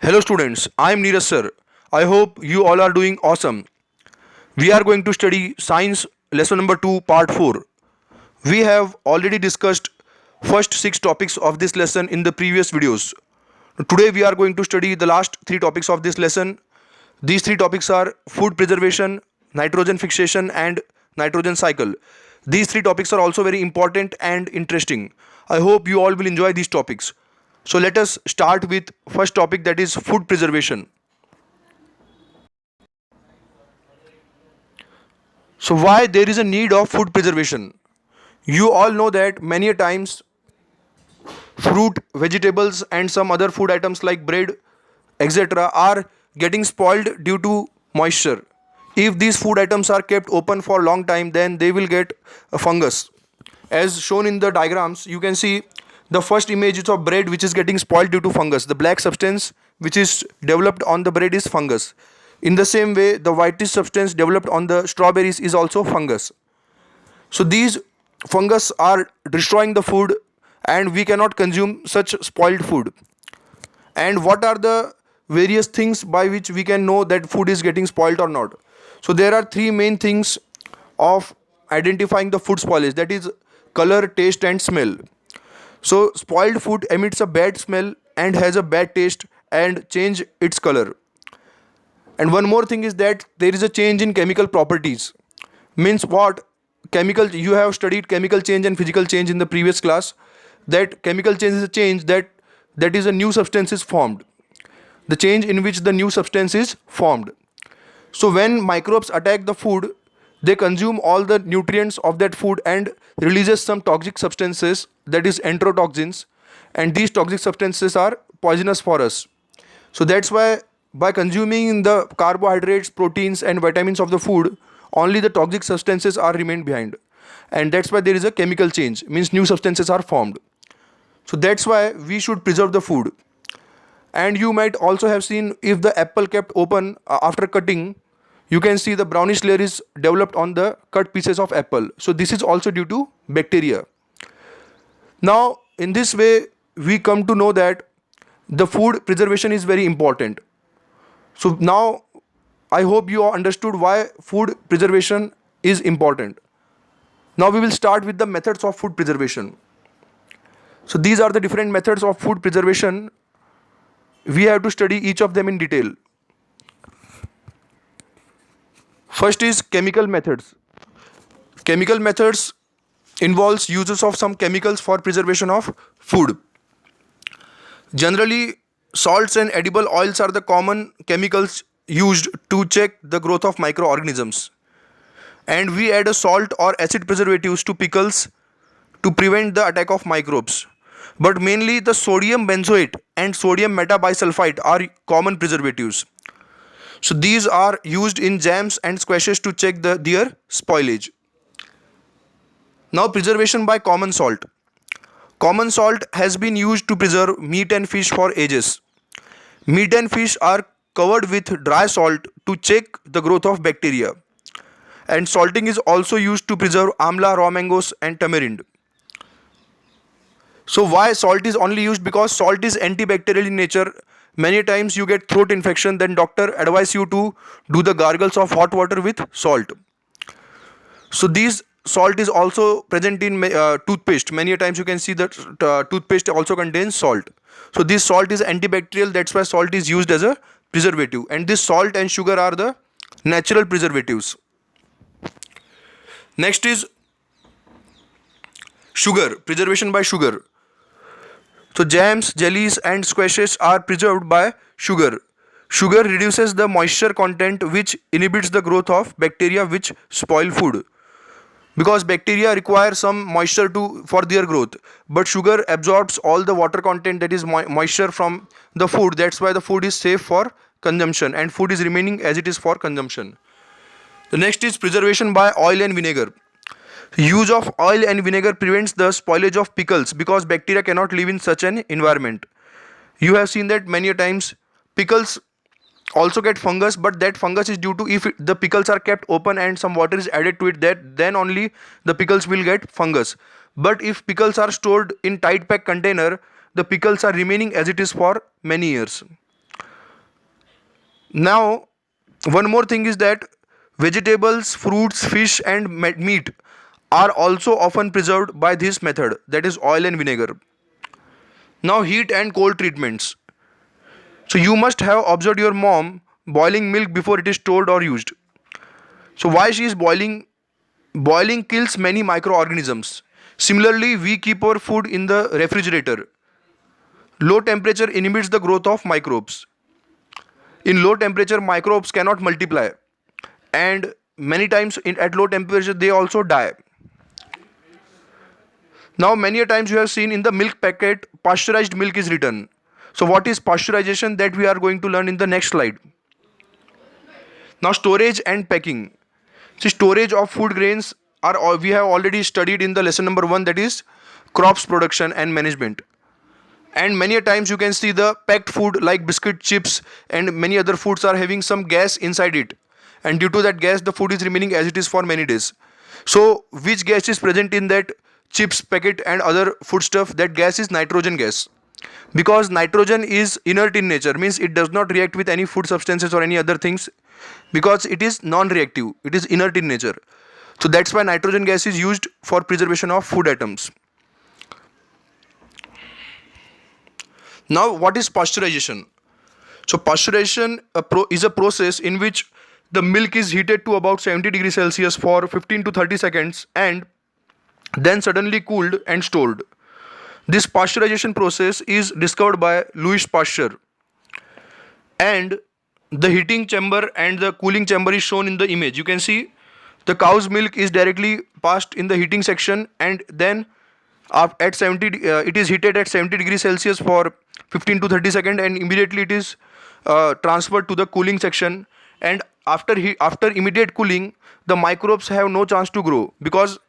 Hello students, I am Neeraj sir. I hope you all are doing awesome. We are going to study science lesson number 2 part 4. We have already discussed first 6 topics of this lesson in the previous videos. Today we are going to study the last 3 topics of this lesson. These 3 topics are food preservation, nitrogen fixation and nitrogen cycle. These 3 topics are also very important and interesting. I hope you all will enjoy these topics. So let us start with first topic, that is food preservation. So why there is a need of food preservation? You all know that many a times fruit, vegetables and some other food items like bread, etc. are getting spoiled due to moisture. If these food items are kept open for a long time, then they will get a fungus. As shown in the diagrams, you can see the first image is of bread which is getting spoiled due to fungus. The black substance which is developed on the bread is fungus. In the same way, the whitish substance developed on the strawberries is also fungus. So these fungus are destroying the food and we cannot consume such spoiled food. And what are the various things by which we can know that food is getting spoiled or not? So there are three main things of identifying the food spoilage, that is color, taste and smell. So spoiled food emits a bad smell and has a bad taste and change its color. And one more thing is that there is a change in chemical properties. Means what? Chemical, you have studied chemical change and physical change in the previous class. That chemical change is a change that is a new substance is formed. The change in which the new substance is formed. So when microbes attack the food, they consume all the nutrients of that food and releases some toxic substances, that is enterotoxins, and these toxic substances are poisonous for us. So that's why by consuming the carbohydrates, proteins and vitamins of the food, only the toxic substances are remained behind. And that's why there is a chemical change, means new substances are formed. So that's why we should preserve the food. And you might also have seen, if the apple kept open after cutting, you can see the brownish layer is developed on the cut pieces of apple. So this is also due to bacteria. Now in this way we come to know that the food preservation is very important. So now I hope you all understood why food preservation is important. Now we will start with the methods of food preservation. So these are the different methods of food preservation. We have to study each of them in detail. First is chemical methods. Chemical methods involves uses of some chemicals for preservation of food. Generally, salts and edible oils are the common chemicals used to check the growth of microorganisms. And we add a salt or acid preservatives to pickles to prevent the attack of microbes. But mainly the sodium benzoate and sodium metabisulfite are common preservatives. So these are used in jams and squashes to check their spoilage. Now preservation by common salt. Common salt has been used to preserve meat and fish for ages. Meat and fish are covered with dry salt to check the growth of bacteria. And salting is also used to preserve amla, raw mangoes and tamarind. So why salt is only used? Because salt is antibacterial in nature. Many times you get throat infection, then doctor advise you to do the gargles of hot water with salt. So these salt is also present in toothpaste. Many a times you can see that toothpaste also contains salt. So this salt is antibacterial, that's why salt is used as a preservative. And this salt and sugar are the natural preservatives. Next is sugar, preservation by sugar. So jams, jellies and squashes are preserved by sugar. Sugar reduces the moisture content which inhibits the growth of bacteria which spoil food. Because bacteria require some moisture for their growth, but sugar absorbs all the water content, that is moisture from the food. That's why the food is safe for consumption and food is remaining as it is for consumption. The next is preservation by oil and vinegar. Use of oil and vinegar prevents the spoilage of pickles because bacteria cannot live in such an environment. You have seen that many times pickles also get fungus, but that fungus is due to if the pickles are kept open and some water is added to it, that then only the pickles will get fungus. But if pickles are stored in tight pack container, the pickles are remaining as it is for many years. Now, one more thing is that vegetables, fruits, fish, and meat are also often preserved by this method, that is oil and vinegar. Now, heat and cold treatments. So, you must have observed your mom boiling milk before it is stored or used. So, why she is boiling? Boiling kills many microorganisms. Similarly, we keep our food in the refrigerator. Low temperature inhibits the growth of microbes. In low temperature, microbes cannot multiply, and many times at low temperature they also die. Now, many a times you have seen in the milk packet pasteurized milk is written. So, what is pasteurization? That we are going to learn in the next slide. Now, storage and packing. See, storage of food grains are we have already studied in the lesson number 1, that is crops production and management. And many a times you can see the packed food like biscuit, chips, and many other foods are having some gas inside it, and due to that gas the food is remaining as it is for many days. So which gas is present in that chips packet and other food stuff? That gas is nitrogen gas, because nitrogen is inert in nature, means it does not react with any food substances or any other things, because it is non-reactive, it is inert in nature. So that's why nitrogen gas is used for preservation of food items. Now, what is pasteurization? So, pasteurization is a process in which the milk is heated to about 70 degrees Celsius for 15 to 30 seconds and then suddenly cooled and stored. This pasteurization process is discovered by Louis Pasteur, and the heating chamber and the cooling chamber is shown in the image. You can see the cow's milk is directly passed in the heating section, and then at 70 it is heated at 70 degrees Celsius for 15 to 30 seconds, and immediately it is transferred to the cooling section. And after immediate cooling, the microbes have no chance to grow, because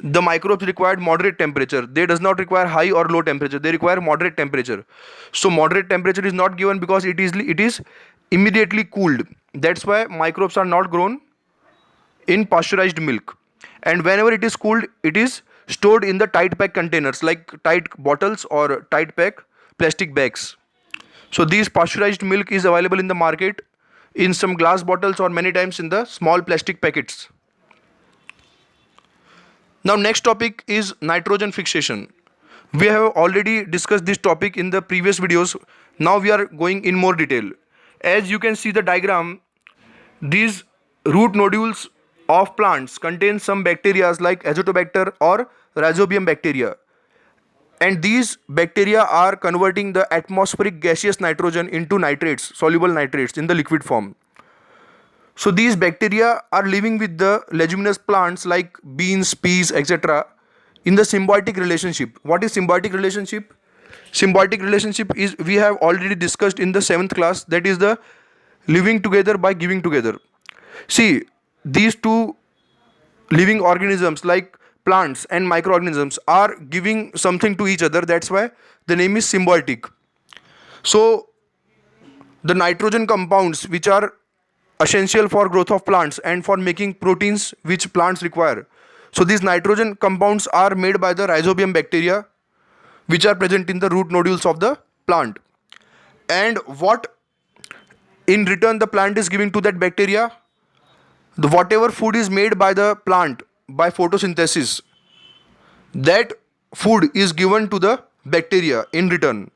the microbes required moderate temperature. They does not require high or low temperature, they require moderate temperature. So moderate temperature is not given because it is immediately cooled. That's why microbes are not grown in pasteurized milk. And whenever it is cooled, it is stored in the tight pack containers like tight bottles or tight pack plastic bags. So these pasteurized milk is available in the market in some glass bottles or many times in the small plastic packets. Now, next topic is nitrogen fixation. We have already discussed this topic in the previous videos. Now we are going in more detail. As you can see the diagram, these root nodules of plants contain some bacteria like Azotobacter or Rhizobium bacteria. And these bacteria are converting the atmospheric gaseous nitrogen into nitrates, soluble nitrates in the liquid form. So these bacteria are living with the leguminous plants like beans, peas, etc. in the symbiotic relationship. What is symbiotic relationship? Symbiotic relationship is, we have already discussed in the 7th class, that is the living together by giving together. See, these two living organisms like plants and microorganisms are giving something to each other. That's why the name is symbiotic. So the nitrogen compounds which are essential for growth of plants and for making proteins which plants require. So these nitrogen compounds are made by the Rhizobium bacteria which are present in the root nodules of the plant. And what in return the plant is giving to that bacteria? The whatever food is made by the plant by photosynthesis, that food is given to the bacteria in return.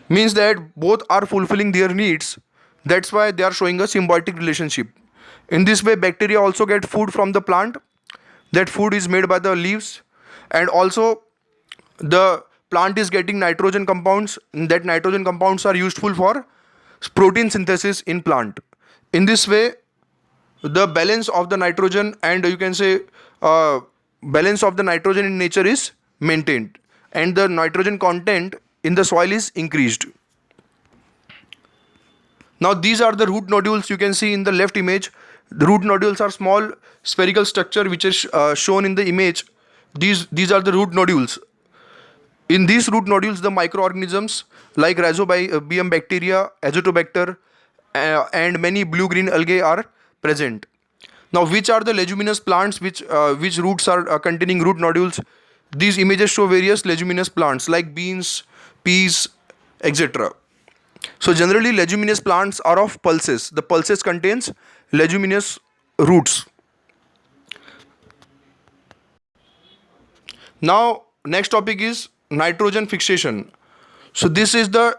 Means that both are fulfilling their needs. That's why they are showing a symbiotic relationship. In this way, bacteria also get food from the plant. That food is made by the leaves, and also the plant is getting nitrogen compounds. That nitrogen compounds are useful for protein synthesis in plant. In this way, the balance of the nitrogen, and you can say balance of the nitrogen in nature is maintained, and the nitrogen content in the soil is increased. Now these are the root nodules. You can see in the left image, the root nodules are small spherical structure which is shown in the image. These are the root nodules. In these root nodules, the microorganisms like Rhizobium bacteria, Azotobacter, and many blue-green algae are present. Now, which are the leguminous plants which roots are containing root nodules? These images show various leguminous plants like beans, peas, etc. So generally leguminous plants are of pulses. The pulses contains leguminous roots. Now next topic is nitrogen fixation. So this is the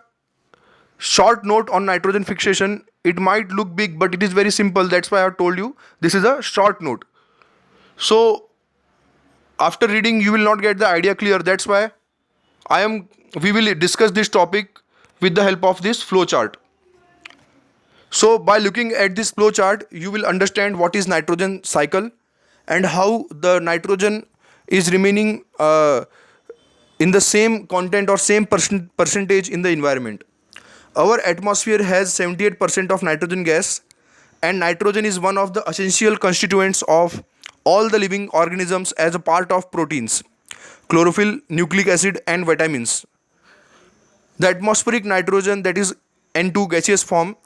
short note on nitrogen fixation. It might look big but it is very simple. That's why I told you this is a short note. So after reading you will not get the idea clear. That's why we will discuss this topic with the help of this flow chart. So by looking at this flow chart you will understand what is nitrogen cycle and how the nitrogen is remaining in the same content or same percentage in the environment. Our atmosphere has 78% of nitrogen gas, and nitrogen is one of the essential constituents of all the living organisms as a part of proteins, chlorophyll, nucleic acid, and vitamins. The atmospheric nitrogen, that is N2 gaseous form,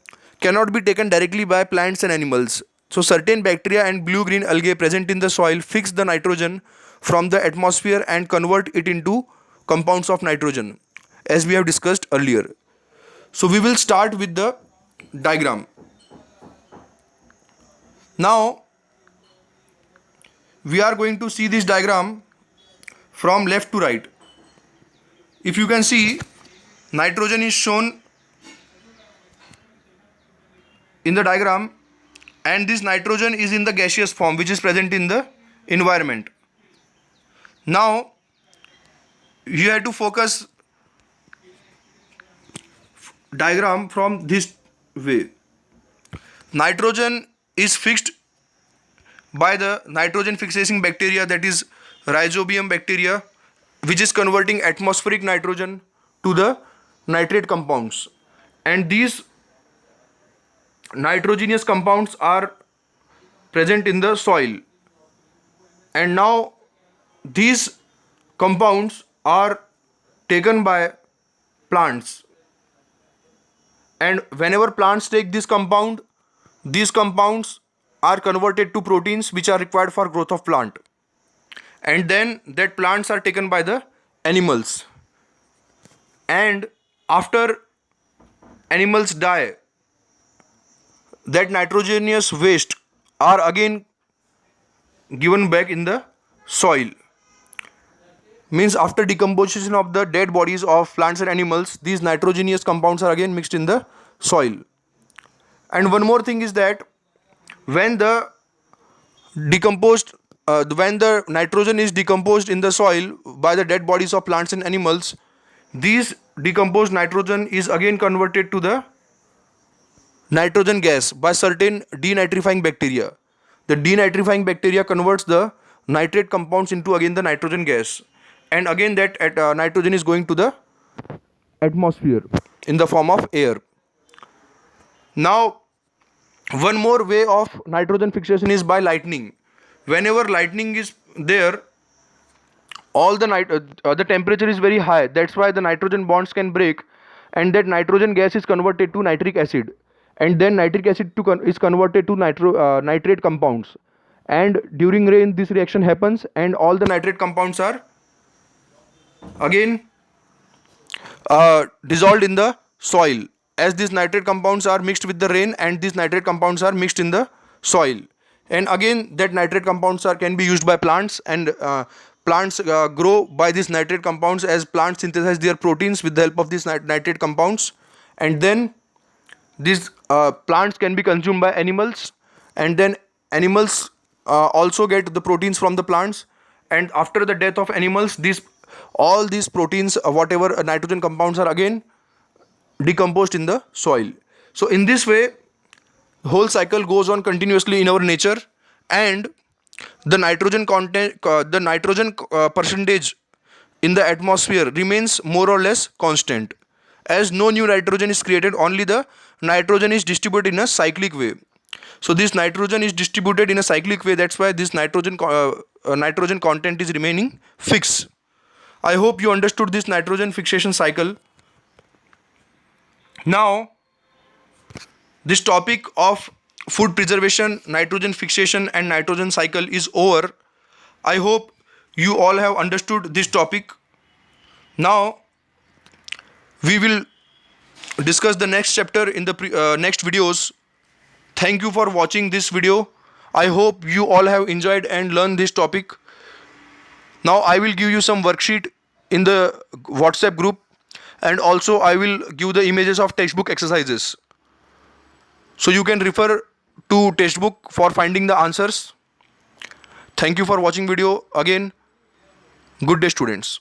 cannot be taken directly by plants and animals. So certain bacteria and blue-green algae present in the soil fix the nitrogen from the atmosphere and convert it into compounds of nitrogen, as we have discussed earlier. So we will start with the diagram. Now we are going to see this diagram from left to right. If you can see, nitrogen is shown in the diagram, and this nitrogen is in the gaseous form which is present in the environment. Now you have to focus diagram from this way. Nitrogen is fixed by the nitrogen fixating bacteria, that is rhizobium bacteria, which is converting atmospheric nitrogen to the nitrate compounds, and these nitrogenous compounds are present in the soil, and now these compounds are taken by plants, and whenever plants take this compound, these compounds are converted to proteins which are required for growth of plant, and then that plants are taken by the animals, and after animals die, that nitrogenous waste are again given back in the soil. Means after decomposition of the dead bodies of plants and animals, these nitrogenous compounds are again mixed in the soil. And one more thing is that when the nitrogen is decomposed in the soil by the dead bodies of plants and animals, these decomposed nitrogen is again converted to the nitrogen gas by certain denitrifying bacteria. The denitrifying bacteria converts the nitrate compounds into again the nitrogen gas, and again that nitrogen is going to the atmosphere in the form of air. Now one more way of nitrogen fixation is by lightning. Whenever lightning is there, all the temperature is very high. That's why the nitrogen bonds can break, and that nitrogen gas is converted to nitric acid, and then nitric acid is converted to nitrate compounds, and during rain this reaction happens, and all the nitrate compounds are again dissolved in the soil, as these nitrate compounds are mixed with the rain, and these nitrate compounds are mixed in the soil, and again that nitrate compounds can be used by plants, and plants grow by these nitrate compounds, as plants synthesize their proteins with the help of these nitrate compounds, and then these plants can be consumed by animals, and then animals also get the proteins from the plants, and after the death of animals, all these proteins, whatever nitrogen compounds, are again decomposed in the soil. So in this way the whole cycle goes on continuously in our nature, and the nitrogen content percentage in the atmosphere remains more or less constant, as no new nitrogen is created, only the nitrogen is distributed in a cyclic way. So this nitrogen is distributed in a cyclic way, that's why this nitrogen content is remaining fixed. I hope you understood this nitrogen fixation cycle. Now this topic of food preservation, nitrogen fixation and nitrogen cycle is over. I hope you all have understood this topic. Now we will discuss the next chapter in the next videos. Thank you for watching this video. I hope you all have enjoyed and learned this topic. Now I will give you some worksheet in the WhatsApp group, and also I will give the images of textbook exercises. So you can refer to textbook for finding the answers. Thank you for watching video again. Good day, students.